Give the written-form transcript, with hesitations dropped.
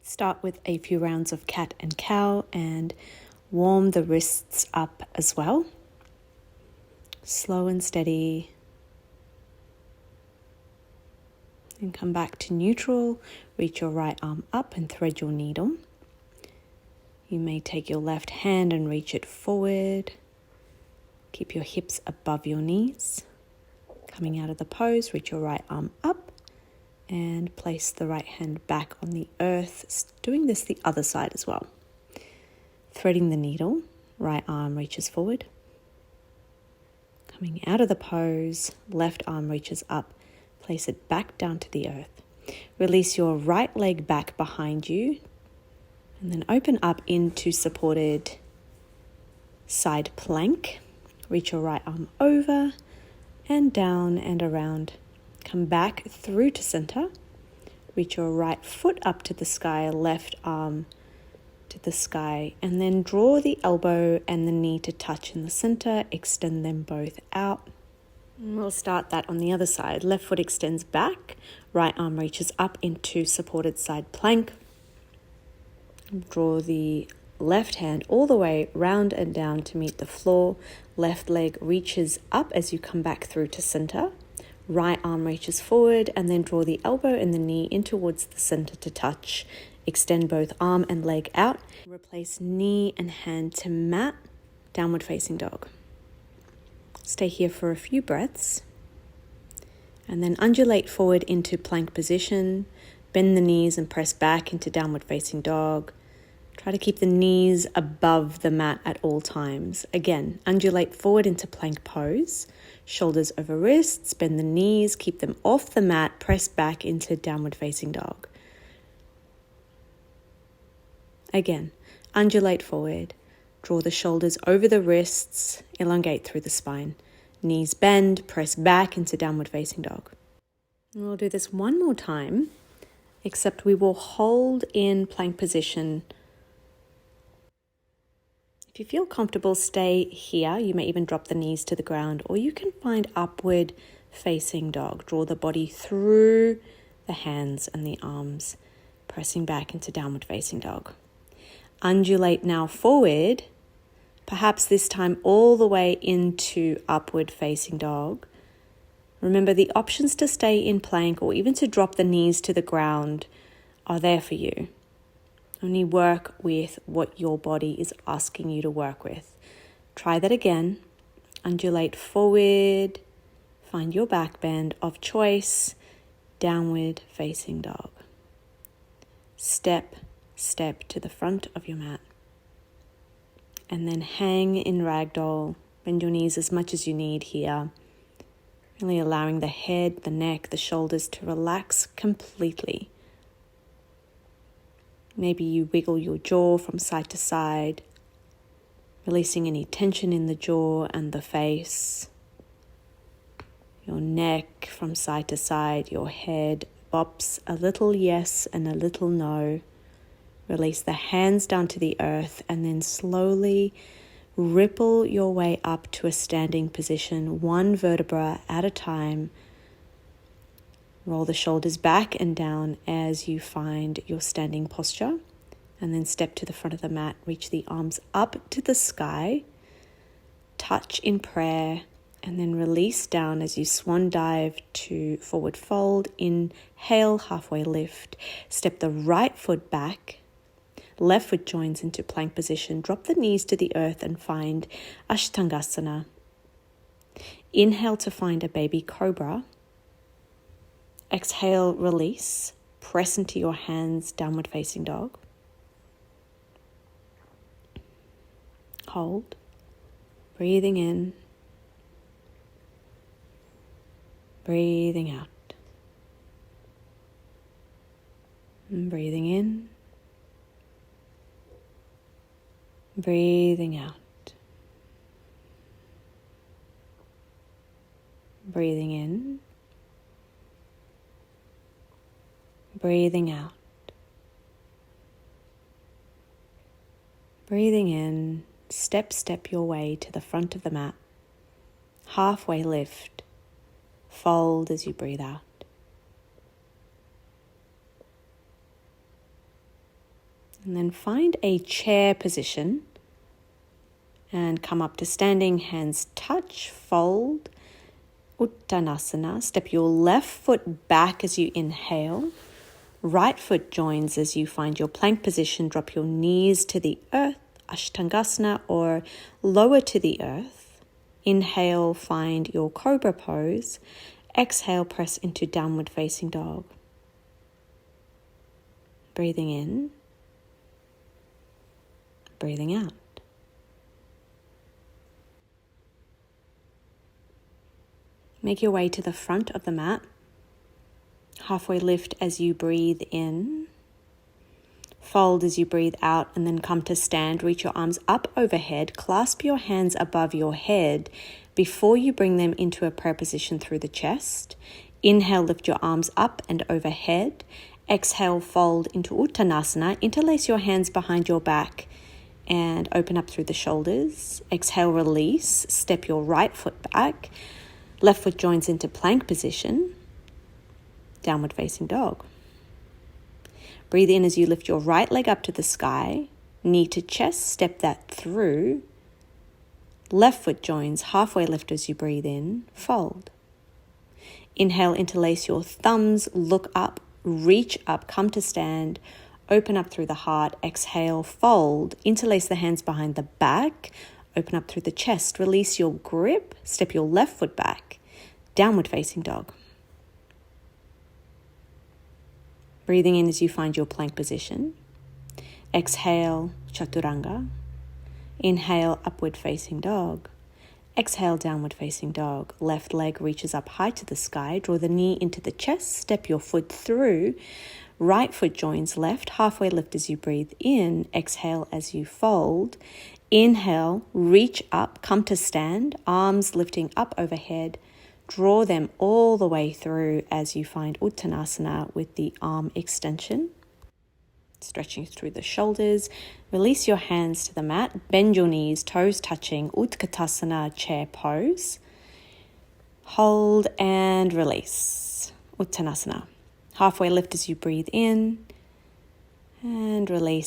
Start with a few rounds of cat and cow and warm the wrists up as well. Slow and steady. And come back to neutral. Reach your right arm up and thread your needle. You may take your left hand and reach it forward. Keep your hips above your knees. Coming out of the pose, reach your right arm up and place the right hand back on the earth. Doing this the other side as well. Threading the needle, right arm reaches forward. Coming out of the pose, left arm reaches up. Place it back down to the earth. Release your right leg back behind you and then open up into supported side plank. Reach your right arm over and down and around. Come back through to center. Reach your right foot up to the sky, left arm to the sky, and then draw the elbow and the knee to touch in the center. Extend them both out. And we'll start that on the other side. Left foot extends back, right arm reaches up into supported side plank. Draw the left hand all the way round and down to meet the floor. Left leg reaches up as you come back through to center. Right arm reaches forward and then draw the elbow and the knee in towards the center to touch. Extend both arm and leg out. Replace knee and hand to mat. Downward facing dog. Stay here for a few breaths. And then undulate forward into plank position. Bend the knees and press back into downward facing dog. Try to keep the knees above the mat at all times. Again, undulate forward into plank pose. Shoulders over wrists, bend the knees, keep them off the mat, press back into downward facing dog. Again, undulate forward. Draw the shoulders over the wrists, elongate through the spine. Knees bend, press back into downward facing dog. And we'll do this one more time, except we will hold in plank position. If you feel comfortable, stay here. You may even drop the knees to the ground, or you can find upward facing dog. Draw the body through the hands and the arms, pressing back into downward facing dog. Undulate now forward, perhaps this time all the way into upward facing dog. Remember, the options to stay in plank or even to drop the knees to the ground are there for you. Only work with what your body is asking you to work with. Try that again. Undulate forward. Find your back bend of choice. Downward facing dog. Step to the front of your mat. And then hang in ragdoll. Bend your knees as much as you need here. Really allowing the head, the neck, the shoulders to relax completely. Maybe you wiggle your jaw from side to side, releasing any tension in the jaw and the face. Your neck from side to side, your head bops a little yes and a little no. Release the hands down to the earth and then slowly ripple your way up to a standing position, one vertebra at a time. Roll the shoulders back and down as you find your standing posture. And then step to the front of the mat. Reach the arms up to the sky. Touch in prayer. And then release down as you swan dive to forward fold. Inhale, halfway lift. Step the right foot back. Left foot joins into plank position. Drop the knees to the earth and find Ashtangasana. Inhale to find a baby cobra. Exhale, release. Press into your hands, downward facing dog. Hold. Breathing in. Breathing out. And breathing in. Breathing out. Breathing in. Breathing out. Breathing in, step your way to the front of the mat. Halfway lift, fold as you breathe out. And then find a chair position and come up to standing, hands touch, fold, Uttanasana. Step your left foot back as you inhale. Right foot joins as you find your plank position. Drop your knees to the earth, Ashtangasana, or lower to the earth. Inhale, find your cobra pose. Exhale, press into downward facing dog. Breathing in, breathing out. Make your way to the front of the mat. Halfway lift as you breathe in. Fold as you breathe out, and then come to stand. Reach your arms up overhead. Clasp your hands above your head before you bring them into a prayer position through the chest. Inhale, lift your arms up and overhead. Exhale, fold into Uttanasana. Interlace your hands behind your back and open up through the shoulders. Exhale, release. Step your right foot back. Left foot joins into plank position. Downward facing dog. Breathe in as you lift your right leg up to the sky. Knee to chest, step that through. Left foot joins, halfway lift as you breathe in. Fold. Inhale, interlace your thumbs, look up, reach up, come to stand. Open up through the heart. Exhale, fold. Interlace the hands behind the back. Open up through the chest. Release your grip. Step your left foot back. Downward facing dog. Breathing in as you find your plank position. Exhale, chaturanga. Inhale, upward facing dog. Exhale, downward facing dog. Left leg reaches up high to the sky. Draw the knee into the chest. Step your foot through. Right foot joins left. Halfway lift as you breathe in. Exhale as you fold. Inhale, reach up, come to stand. Arms lifting up overhead. Draw them all the way through as you find Uttanasana with the arm extension. Stretching through the shoulders. Release your hands to the mat. Bend your knees, toes touching. Utkatasana, chair pose. Hold and release. Uttanasana. Halfway lift as you breathe in. And release.